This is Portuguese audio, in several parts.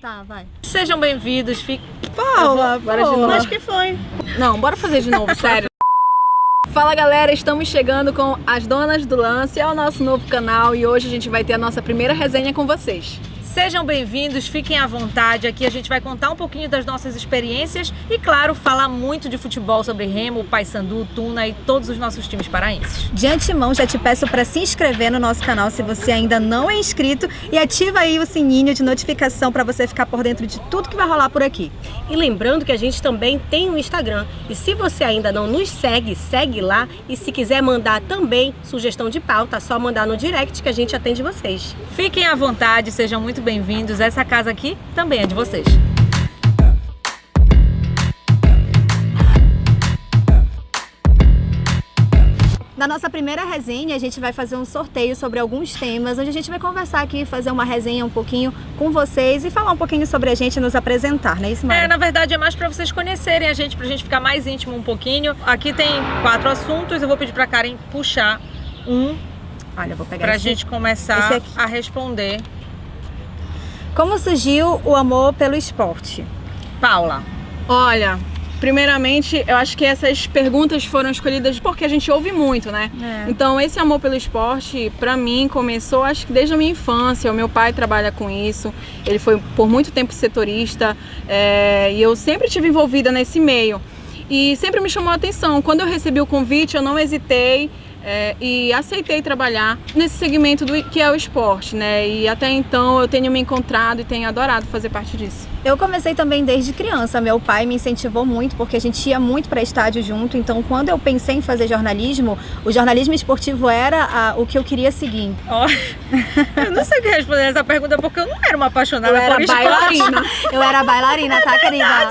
Tá, vai. Sejam bem-vindos, Paula, bora de novo. Acho que foi. Não, bora fazer de novo, sério. Fala galera, estamos chegando com as Donas do Lance ao nosso novo canal e hoje a gente vai ter a nossa primeira resenha com vocês. Sejam bem-vindos, fiquem à vontade, aqui a gente vai contar um pouquinho das nossas experiências e, claro, falar muito de futebol sobre Remo, Paysandu, Tuna e todos os nossos times paraenses. De antemão, já te peço para se inscrever no nosso canal se você ainda não é inscrito e ativa aí o sininho de notificação para você ficar por dentro de tudo que vai rolar por aqui. E lembrando que a gente também tem um Instagram e se você ainda não nos segue, segue lá e se quiser mandar também sugestão de pauta, é só mandar no direct que a gente atende vocês. Fiquem à vontade, sejam muito bem-vindos, essa casa aqui também é de vocês. Na nossa primeira resenha, a gente vai fazer um sorteio sobre alguns temas, onde a gente vai conversar aqui, fazer uma resenha um pouquinho com vocês e falar um pouquinho sobre a gente e nos apresentar, não é isso, Mari? Na verdade é mais para vocês conhecerem a gente, pra gente ficar mais íntimo um pouquinho. Aqui tem 4 assuntos, eu vou pedir pra Karen puxar um. Olha, eu vou pegar pra esse, gente começar aqui. a responder. Como surgiu o amor pelo esporte? Paula. Olha, primeiramente, eu acho que essas perguntas foram escolhidas porque a gente ouve muito, né? Então, esse amor pelo esporte, pra mim, começou, acho que desde a minha infância. O meu pai trabalha com isso, ele foi por muito tempo setorista e eu sempre estive envolvida nesse meio. E sempre me chamou a atenção. Quando eu recebi o convite, eu não hesitei. E aceitei trabalhar nesse segmento que é o esporte, né? E até então eu tenho me encontrado e tenho adorado fazer parte disso. Eu comecei também desde criança, meu pai me incentivou muito porque a gente ia muito para estádio junto, então quando eu pensei em fazer jornalismo, o jornalismo esportivo era o que eu queria seguir. Eu não sei o que responder essa pergunta porque eu não era uma apaixonada por esporte. Bailarina. Eu era bailarina, tá, querida?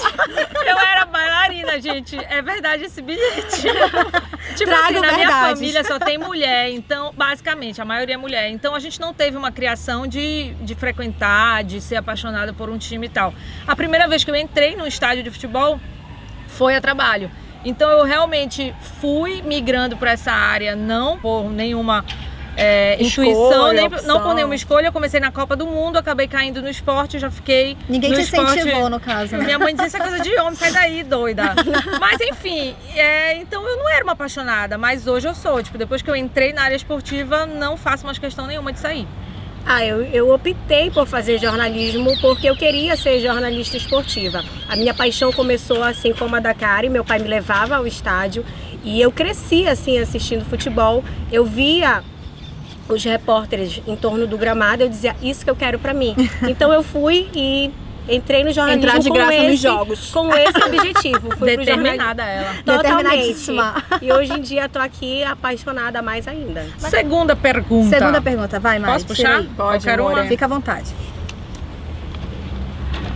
Eu era bailarina, gente. É verdade esse bilhete. Tipo Trago assim, na minha verdades. família só tem mulher, então, basicamente, a maioria é mulher. Então a gente não teve uma criação de frequentar, de ser apaixonada por um time e tal. A primeira vez que eu entrei num estádio de futebol foi a trabalho. Então eu realmente fui migrando para essa área, não por nenhuma intuição, não por nenhuma escolha. Eu comecei na Copa do Mundo, acabei caindo no esporte, já fiquei Ninguém no te esporte. incentivou, no caso, né? Minha mãe dizia, isso é coisa de homem, sai daí, doida. Mas enfim, então eu não era uma apaixonada, mas hoje eu sou. Tipo, depois que eu entrei na área esportiva, não faço mais questão nenhuma de sair. Eu optei por fazer jornalismo porque eu queria ser jornalista esportiva. A minha paixão começou assim como a da Karen, meu pai me levava ao estádio e eu cresci assim assistindo futebol. Eu via os repórteres em torno do gramado, eu dizia, isso que eu quero pra mim. Então eu fui e entrei no jornalismo Entrar de graça nos jogos. com esse objetivo. Fui pro Determinada ela. Totalmente. Determinadíssima. E hoje em dia tô aqui apaixonada mais ainda. Segunda pergunta. Segunda pergunta, vai, Mari. Posso puxar? Pode, Qualquer uma. amor. Fica à vontade.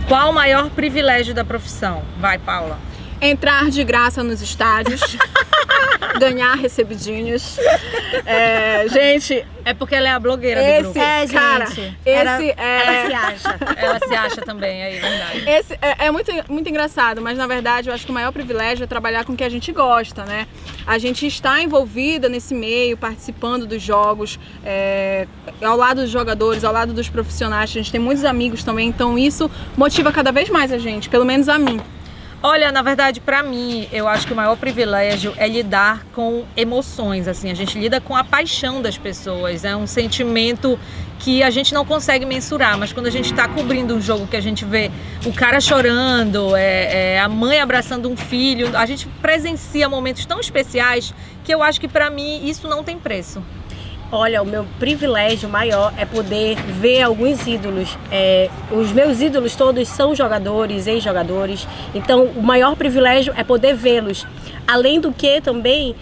Qual o maior privilégio da profissão? Vai, Paula. Entrar de graça nos estádios, ganhar recebidinhos. Gente, É porque ela é a blogueira do grupo. cara, gente. Ela se acha. Ela se acha também, é verdade. esse é muito engraçado, mas na verdade eu acho que o maior privilégio é trabalhar com o que a gente gosta, né? A gente está envolvida nesse meio, participando dos jogos, ao lado dos jogadores, ao lado dos profissionais, a gente tem muitos amigos também, então isso motiva cada vez mais a gente, pelo menos a mim. Olha, na verdade, pra mim, eu acho que o maior privilégio é lidar com emoções, assim, a gente lida com a paixão das pessoas, é um sentimento que a gente não consegue mensurar, mas quando a gente tá cobrindo um jogo que a gente vê o cara chorando, a mãe abraçando um filho, a gente presencia momentos tão especiais que eu acho que pra mim isso não tem preço. Olha, o meu privilégio maior é poder ver alguns ídolos. Os meus ídolos todos são jogadores, ex-jogadores. Então, o maior privilégio é poder vê-los. Além do que também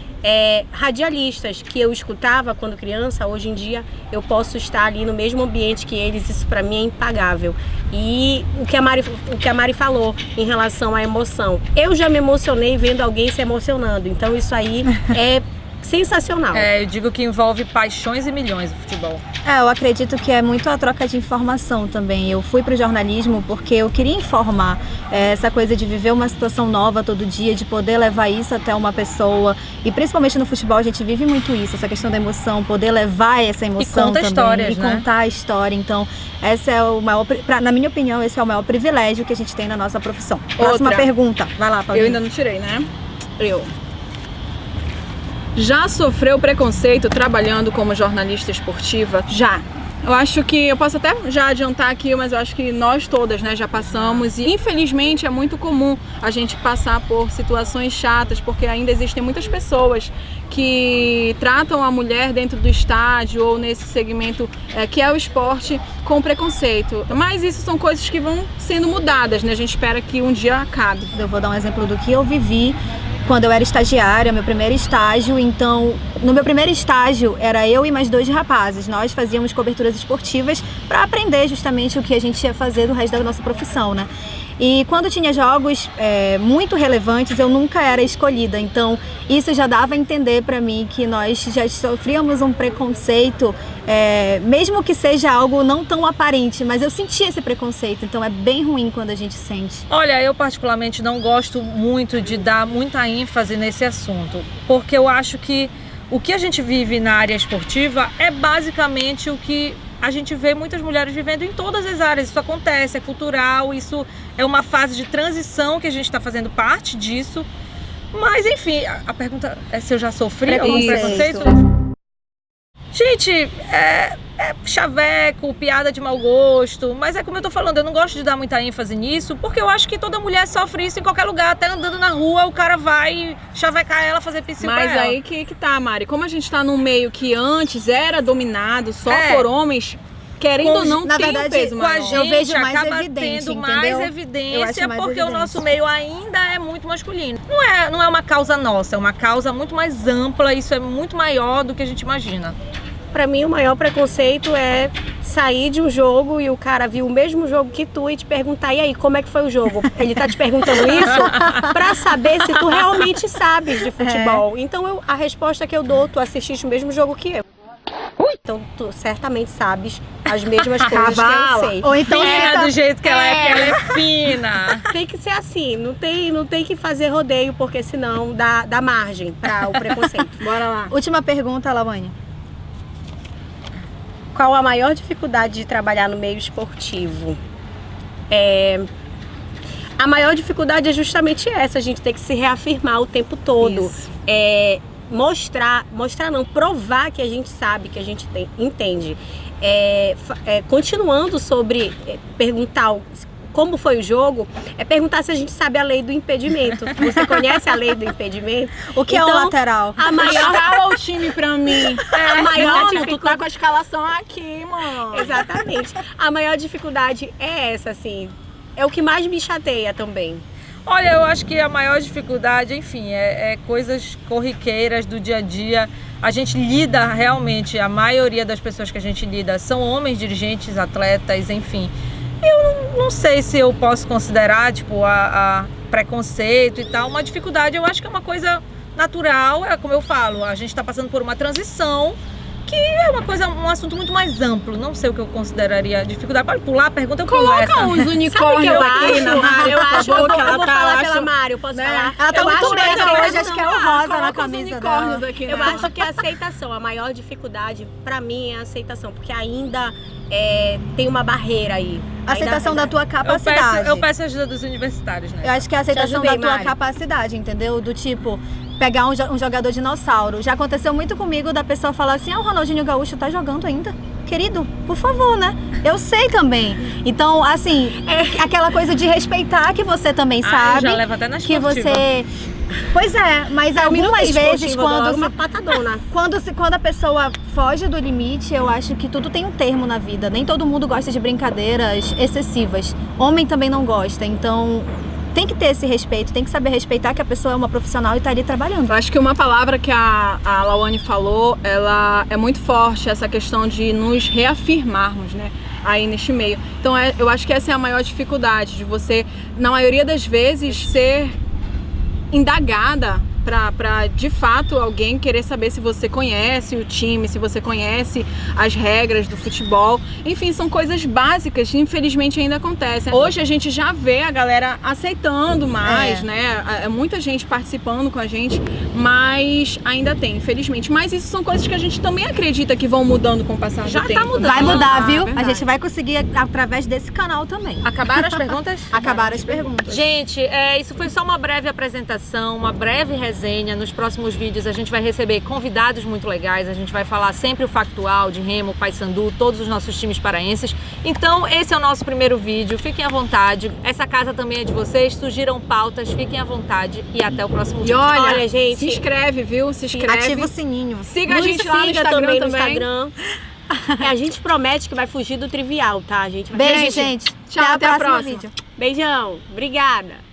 radialistas que eu escutava quando criança, hoje em dia eu posso estar ali no mesmo ambiente que eles. Isso para mim é impagável. E o que a Mari falou em relação à emoção. Eu já me emocionei vendo alguém se emocionando. Então, isso aí é sensacional. Eu digo que envolve paixões e milhões o futebol. Eu acredito que é muito a troca de informação também. Eu fui pro jornalismo porque eu queria informar, essa coisa de viver uma situação nova todo dia, de poder levar isso até uma pessoa. E principalmente no futebol a gente vive muito isso, essa questão da emoção, poder levar essa emoção conta também. Histórias, e né? contar a história. Então, esse é o maior, na minha opinião, esse é o maior privilégio que a gente tem na nossa profissão. Próxima pergunta. Vai lá, Paulinha. Eu ainda não tirei, né? Já sofreu preconceito trabalhando como jornalista esportiva? Já. Eu acho que, eu posso até já adiantar aqui, mas eu acho que nós todas, né, já passamos e infelizmente é muito comum a gente passar por situações chatas, porque ainda existem muitas pessoas que tratam a mulher dentro do estádio ou nesse segmento que é o esporte com preconceito. Mas isso são coisas que vão sendo mudadas, né? A gente espera que um dia acabe. Eu vou dar um exemplo do que eu vivi quando eu era estagiária, meu primeiro estágio. Então, no meu primeiro estágio, era eu e mais 2 rapazes. Nós fazíamos coberturas esportivas para aprender justamente o que a gente ia fazer do resto da nossa profissão, né? E quando tinha jogos muito relevantes, eu nunca era escolhida. Então, isso já dava a entender para mim que nós já sofríamos um preconceito, mesmo que seja algo não tão aparente, mas eu sentia esse preconceito. Então, é bem ruim quando a gente sente. Olha, eu particularmente não gosto muito de dar muita ênfase nesse assunto, porque eu acho que o que a gente vive na área esportiva é basicamente o que a gente vê muitas mulheres vivendo em todas as áreas. Isso acontece, é cultural, isso é uma fase de transição que a gente está fazendo parte disso. Mas, enfim, a pergunta é se eu já sofri algum preconceito. Gente, chaveco, piada de mau gosto, mas é como eu tô falando, eu não gosto de dar muita ênfase nisso, porque eu acho que toda mulher sofre isso em qualquer lugar, até andando na rua, o cara vai chavecar ela, fazer piscina pra ela. Mas aí que tá, Mari, como a gente tá num meio que antes era dominado só por homens, querendo ou não, na tem verdade, um peso com a maior. gente eu vejo mais acaba evidente, tendo entendeu? mais evidência, mais porque evidente. o nosso meio ainda é muito masculino. Não é uma causa nossa, é uma causa muito mais ampla, isso é muito maior do que a gente imagina. Pra mim, o maior preconceito é sair de um jogo e o cara viu o mesmo jogo que tu e te perguntar, e aí, como é que foi o jogo? Ele tá te perguntando isso pra saber se tu realmente sabes de futebol. Então, a resposta que eu dou, tu assististe o mesmo jogo que eu. Então, tu certamente sabes as mesmas coisas que eu sei. Ou então Fina do jeito que ela é, porque ela é fina. Tem que ser assim, não tem que fazer rodeio, porque senão dá margem para o preconceito. Bora lá. Última pergunta, Lawane. Qual a maior dificuldade de trabalhar no meio esportivo? A maior dificuldade é justamente essa, a gente tem que se reafirmar o tempo todo. Isso. Provar que a gente sabe, que a gente entende. Continuando sobre perguntar como foi o jogo, é perguntar se a gente sabe a lei do impedimento. Você conhece a lei do impedimento? O que é o lateral? A maior... Escala o time pra mim. A maior Mano, tu tá com a escalação aqui, mano. Exatamente. A maior dificuldade é essa, assim. É o que mais me chateia também. Olha, eu acho que a maior dificuldade, enfim, é coisas corriqueiras do dia a dia. A gente lida realmente, a maioria das pessoas que a gente lida são homens, dirigentes, atletas, enfim. Eu não sei se eu posso considerar, tipo, a preconceito e tal, uma dificuldade. Eu acho que é uma coisa natural, é como eu falo, a gente está passando por uma transição que é um assunto muito mais amplo. Não sei o que eu consideraria dificuldade. Pode pular a pergunta, eu Coloca converso. uns unicórnios aqui na Mari, Eu acho, por favor, que eu ela vou tá, falar eu pela acho... Mari, eu posso falar? Ela tá Eu muito acho bem que hoje, acho que é o rosa na Coloca os camisa unicórnios dela. aqui, Eu né? acho que a aceitação, a maior dificuldade pra mim é a aceitação, porque ainda tem uma barreira aí. Aceitação da tua Eu capacidade. peço ajuda dos universitários, né? Eu acho que é a aceitação Te ajudei, da tua Mari. capacidade, entendeu? Do tipo, pegar um jogador dinossauro. Já aconteceu muito comigo da pessoa falar assim, o Ronaldinho Gaúcho tá jogando ainda? Querido, por favor, né? Eu sei também. Então, assim, aquela coisa de respeitar que você também sabe. Já leva até na que esportiva. você... Pois é, mas algumas vezes quando... uma patadona. Quando a pessoa foge do limite, eu acho que tudo tem um termo na vida. Nem todo mundo gosta de brincadeiras excessivas. Homem também não gosta, então tem que ter esse respeito, tem que saber respeitar que a pessoa é uma profissional e tá ali trabalhando. Eu acho que uma palavra que a Lawane falou, ela é muito forte, essa questão de nos reafirmarmos, né? Aí neste meio. Então eu acho que essa é a maior dificuldade, de você, na maioria das vezes, ser indagada pra de fato alguém querer saber se você conhece o time, se você conhece as regras do futebol. Enfim, são coisas básicas que infelizmente ainda acontecem. Hoje a gente já vê a galera aceitando mais, né? Muita gente participando com a gente, mas ainda tem, infelizmente. Mas isso são coisas que a gente também acredita que vão mudando com o passar do tempo. Já tá mudando. Vai mudar, viu? Verdade. A gente vai conseguir através desse canal também. Acabaram as perguntas? Acabaram as perguntas. Gente, isso foi só uma breve apresentação, uma breve resenha. Nos próximos vídeos a gente vai receber convidados muito legais, a gente vai falar sempre o factual de Remo, Paysandu, todos os nossos times paraenses. Então esse é o nosso primeiro vídeo, fiquem à vontade. Essa casa também é de vocês, sugiram pautas, fiquem à vontade e até o próximo E vídeo. olha, gente, se inscreve, viu? Se inscreve. Ativa o sininho. Siga a gente lá no Instagram também. A gente promete que vai fugir do trivial, tá? A gente vai... Beijo, gente. Tchau, até a próxima. Vídeo. Beijão. Obrigada.